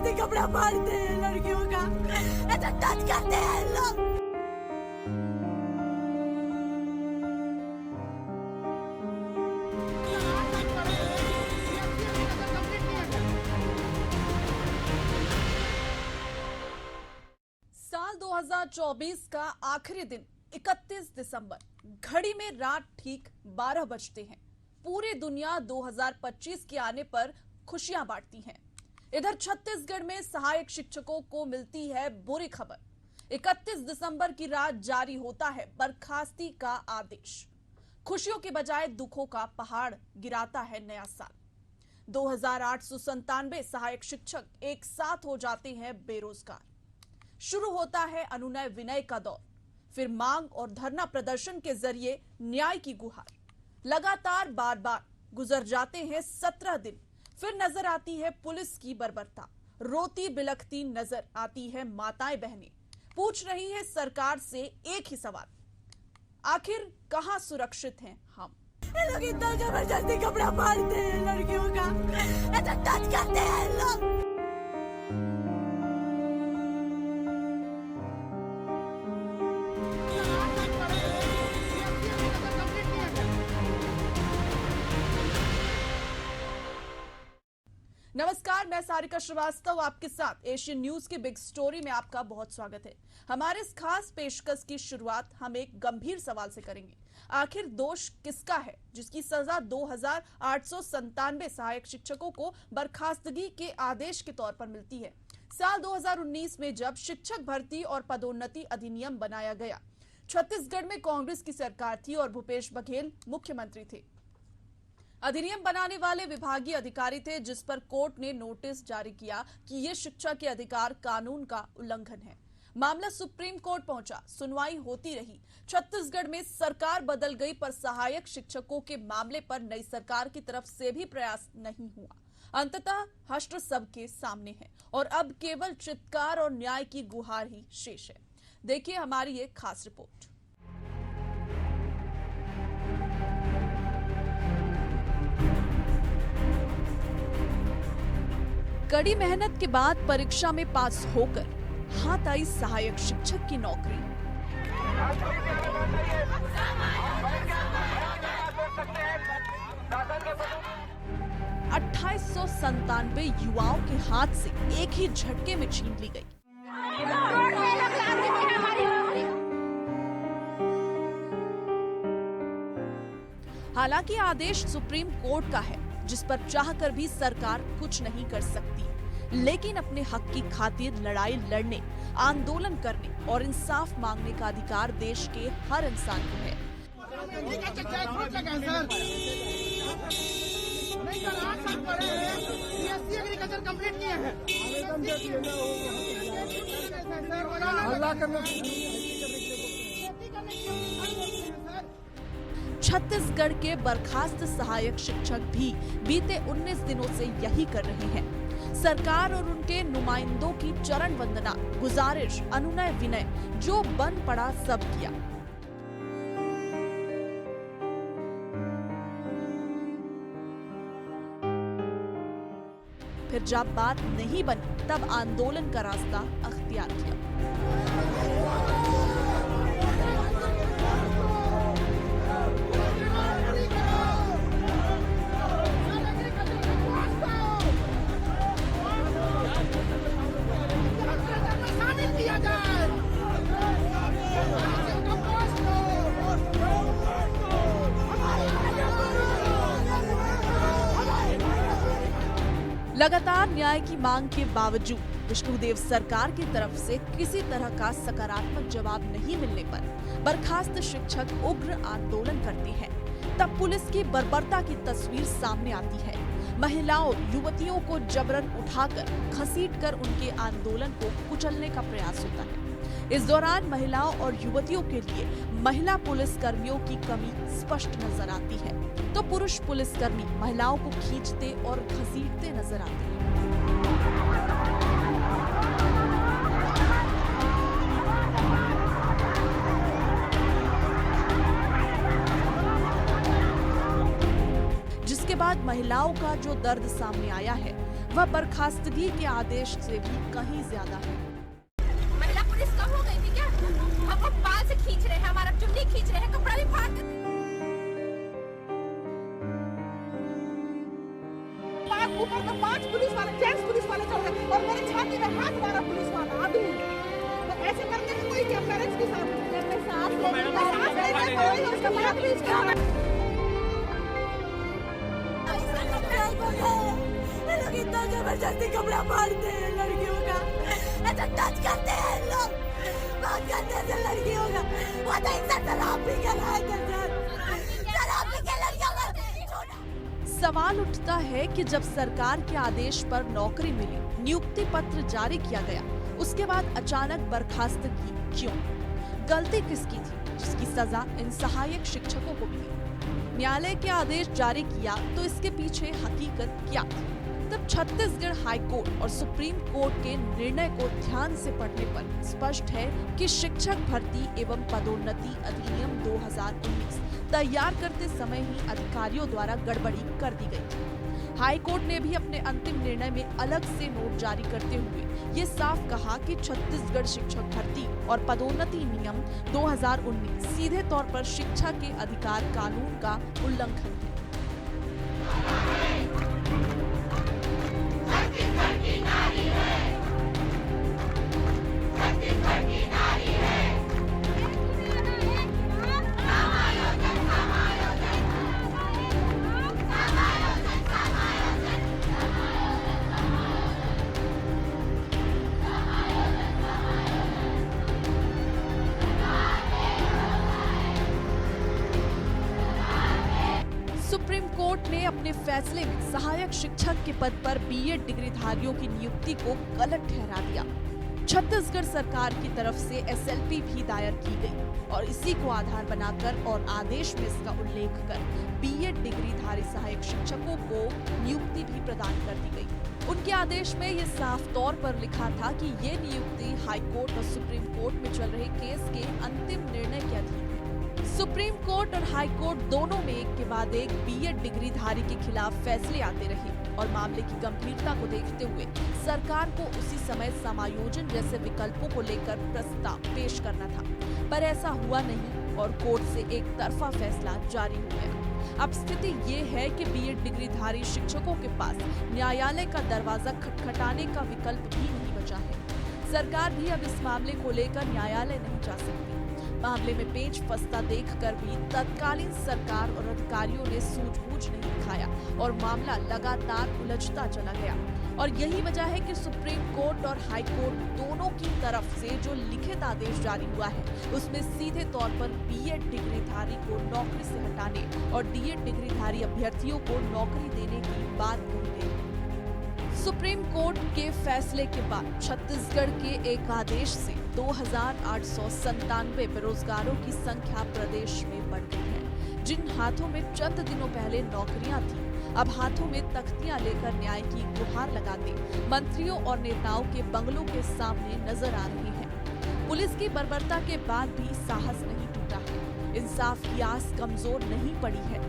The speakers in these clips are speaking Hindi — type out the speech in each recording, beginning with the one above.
जबरदस्ती कपड़ा मारते हैं लड़कियों का, ऐसा टच करते हैं लोग। साल 2024 का आखिरी दिन 31 दिसंबर, घड़ी में रात ठीक 12 बजते हैं। पूरी दुनिया 2025 के आने पर खुशियां बांटती है। इधर छत्तीसगढ़ में सहायक शिक्षकों को मिलती है बुरी खबर। 31 दिसंबर की रात जारी होता है बर्खास्ती का आदेश। खुशियों के बजाय दुखों का पहाड़ गिराता है नया साल। 2897 सहायक शिक्षक एक साथ हो जाते हैं बेरोजगार। शुरू होता है अनुनय विनय का दौर, फिर मांग और धरना प्रदर्शन के जरिए न्याय की गुहार। लगातार बार बार गुजर जाते हैं 17 दिन, फिर नजर आती है पुलिस की बर्बरता। रोती बिलखती नजर आती है माताएं बहनें। पूछ रही है सरकार से एक ही सवाल, आखिर कहां सुरक्षित हैं हम? ये लोग इतना जबरदस्ती कपड़ा मारते हैं लड़कियों का, ऐसा टच करते हैं लोग। नमस्कार, मैं सारिका श्रीवास्तव आपके साथ एशियन न्यूज की बिग स्टोरी में आपका बहुत स्वागत है। हमारे इस खास पेशकश की शुरुआत हम एक गंभीर सवाल से करेंगे। आखिर दोष किसका है जिसकी सजा 2897 सहायक शिक्षकों को बर्खास्तगी के आदेश के तौर पर मिलती है? साल 2019 में जब शिक्षक भर्ती और पदोन्नति अधिनियम बनाया गया, छत्तीसगढ़ में कांग्रेस की सरकार थी और भूपेश बघेल मुख्यमंत्री थे। अधिनियम बनाने वाले विभागीय अधिकारी थे, जिस पर कोर्ट ने नोटिस जारी किया कि यह शिक्षा के अधिकार कानून का उल्लंघन है। मामला सुप्रीम कोर्ट पहुंचा, सुनवाई होती रही। छत्तीसगढ़ में सरकार बदल गई, पर सहायक शिक्षकों के मामले पर नई सरकार की तरफ से भी प्रयास नहीं हुआ। अंततः हश्र सबके सामने है और अब केवल चित्कार और न्याय की गुहार ही शेष है। देखिए हमारी ये खास रिपोर्ट। कड़ी मेहनत के बाद परीक्षा में पास होकर हाथ आई सहायक शिक्षक की नौकरी। अट्ठाईस युवाओं के हाथ से एक ही झटके में छीन ली गई। हालांकि आदेश सुप्रीम कोर्ट का है, जिस पर चाहकर भी सरकार कुछ नहीं कर सकती। लेकिन अपने हक की खातिर लड़ाई लड़ने, आंदोलन करने और इंसाफ मांगने का अधिकार देश के हर इंसान को है। छत्तीसगढ़ के बर्खास्त सहायक शिक्षक भी बीते 19 दिनों से यही कर रहे हैं। सरकार और उनके नुमाइंदों की चरण वंदना, गुजारिश, अनुनय विनय, जो बन पड़ा सब किया। फिर जब बात नहीं बनी, तब आंदोलन का रास्ता अख्तियार किया। लगातार न्याय की मांग के बावजूद विष्णुदेव सरकार की तरफ से किसी तरह का सकारात्मक जवाब नहीं मिलने पर बर्खास्त शिक्षक उग्र आंदोलन करते हैं। तब पुलिस की बर्बरता की तस्वीर सामने आती है। महिलाओं, युवतियों को जबरन उठाकर घसीटकर उनके आंदोलन को कुचलने का प्रयास होता है। इस दौरान महिलाओं और युवतियों के लिए महिला पुलिस कर्मियों की कमी स्पष्ट नजर आती है, तो पुरुष पुलिसकर्मी महिलाओं को खींचते और घसीटते नजर आते हैं। जिसके बाद महिलाओं का जो दर्द सामने आया है, वह बर्खास्तगी के आदेश से भी कहीं ज्यादा है। महिला पुलिस कम हो गई थी क्या? हमको बाल से खींच रहे हैं, हमारा चुन्नी खींच रहे हैं, कपड़ा भी फाड़ देते। ऊपर तो 5 पुलिस वाले, जेंट्स पुलिस वाले चढ़ गए और मेरे छाती में हाथ मारा पुलिस वाला आदमी। तो ऐसे करके कोई क्या पेरेंट्स के साथ जब मैं सांस लेने कोई उसका बात भी इसका ये लोग इतना जबरदस्ती कपड़ा फाड़ते हैं लड़कियों का, ऐसा टच करते हैं लोग, बात करते हैं लड़कियों का। वो तो इंसान शराब पी के लाए थे सर, शराब पी के लड़कियों का छोड़ा। सवाल उठता है कि जब सरकार के आदेश पर नौकरी मिली, नियुक्ति पत्र जारी किया गया, उसके बाद अचानक बर्खास्तगी क्यों? गलती किसकी थी जिसकी सजा इन सहायक शिक्षकों को मिली? न्यायालय के आदेश जारी किया तो इसके पीछे हकीकत क्या थी? तब छत्तीसगढ़ हाई कोर्ट और सुप्रीम कोर्ट के निर्णय को ध्यान से पढ़ने पर स्पष्ट है कि शिक्षक भर्ती एवं पदोन्नति अधिनियम 2019 तैयार करते समय ही अधिकारियों द्वारा गड़बड़ी कर दी गई थी। हाई कोर्ट ने भी अपने अंतिम निर्णय में अलग से नोट जारी करते हुए ये साफ कहा कि छत्तीसगढ़ शिक्षक भर्ती और पदोन्नति नियम 2019 सीधे तौर पर शिक्षा के अधिकार कानून का उल्लंघन है। सुप्रीम कोर्ट ने अपने फैसले में सहायक शिक्षक के पद पर बीएड डिग्रीधारियों की नियुक्ति को गलत ठहरा दिया। छत्तीसगढ़ सरकार की तरफ से एसएलपी भी दायर की गई और इसी को आधार बनाकर और आदेश में इसका उल्लेख कर बीएड डिग्रीधारी सहायक शिक्षकों को नियुक्ति भी प्रदान कर दी गई। उनके आदेश में ये साफ तौर पर लिखा था कि ये नियुक्ति हाई कोर्ट और सुप्रीम कोर्ट में चल रहे केस के अंतिम निर्णय के अधीन है। सुप्रीम कोर्ट और हाई कोर्ट दोनों में एक के बाद एक बीएड डिग्रीधारी के खिलाफ फैसले आते रहे और मामले की गंभीरता को देखते हुए सरकार को उसी समय समायोजन जैसे विकल्पों को लेकर प्रस्ताव पेश करना था, पर ऐसा हुआ नहीं और कोर्ट से एक तरफा फैसला जारी हो गया। अब स्थिति ये है कि बीएड डिग्रीधारी शिक्षकों के पास न्यायालय का दरवाजा खटखटाने का विकल्प भी नहीं बचा है। सरकार भी अब इस मामले को लेकर न्यायालय नहीं जा सकती। मामले में पेच फंसता देखकर भी तत्कालीन सरकार और अधिकारियों ने सूझबूझ नहीं दिखाया और मामला लगातार उलझता चला गया। और यही वजह है कि सुप्रीम कोर्ट और हाई कोर्ट दोनों की तरफ से जो लिखित आदेश जारी हुआ है उसमें सीधे तौर पर बीएड डिग्रीधारी को नौकरी से हटाने और डीएड डिग्रीधारी अभ्यर्थियों को नौकरी देने की बात कही गई। सुप्रीम कोर्ट के फैसले के बाद छत्तीसगढ़ के एक आदेश से 2897 बेरोजगारों की संख्या प्रदेश में बढ़ गई है। जिन हाथों में चंद दिनों पहले नौकरियां थी, अब हाथों में तख्तियां लेकर न्याय की गुहार लगाते मंत्रियों और नेताओं के बंगलों के सामने नजर आ रहे हैं। पुलिस की बर्बरता के बाद भी साहस नहीं टूटा है, इंसाफ की आस कमजोर नहीं पड़ी है।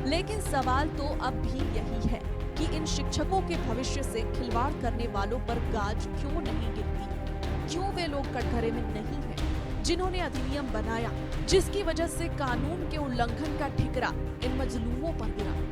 लेकिन सवाल तो अब भी यही है कि इन शिक्षकों के भविष्य से खिलवाड़ करने वालों पर गाज क्यों नहीं गिरती? क्यों वे लोग कटघरे में नहीं हैं जिन्होंने अधिनियम बनाया, जिसकी वजह से कानून के उल्लंघन का ठिकरा इन मजलूमों पर गिरा?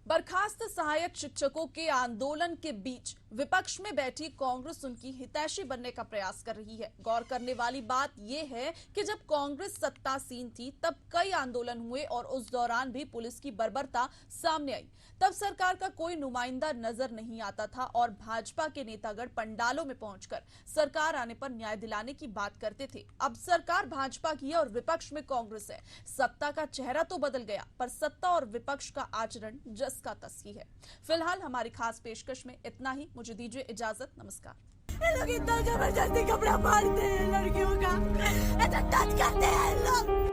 बर्खास्त सहायक शिक्षकों के आंदोलन के बीच विपक्ष में बैठी कांग्रेस उनकी हितैषी बनने का प्रयास कर रही है। गौर करने वाली बात यह है कि जब कांग्रेस सत्तासीन थी तब कई आंदोलन हुए और उस दौरान भी पुलिस की बर्बरता सामने आई। तब सरकार का कोई नुमाइंदा नजर नहीं आता था और भाजपा के नेतागण पंडालों में पहुंचकर सरकार आने पर न्याय दिलाने की बात करते थे। अब सरकार भाजपा की है और विपक्ष में कांग्रेस है। सत्ता का चेहरा तो बदल गया, पर सत्ता और विपक्ष का आचरण जस का तस ही है। फिलहाल हमारी खास पेशकश में इतना ही। मुझे दीजिए इजाजत। नमस्कार। ये लोग इतना जबरदस्ती कपड़ा फाड़ते हैं लड़कियों का, ऐसा टच करते हैं लोग।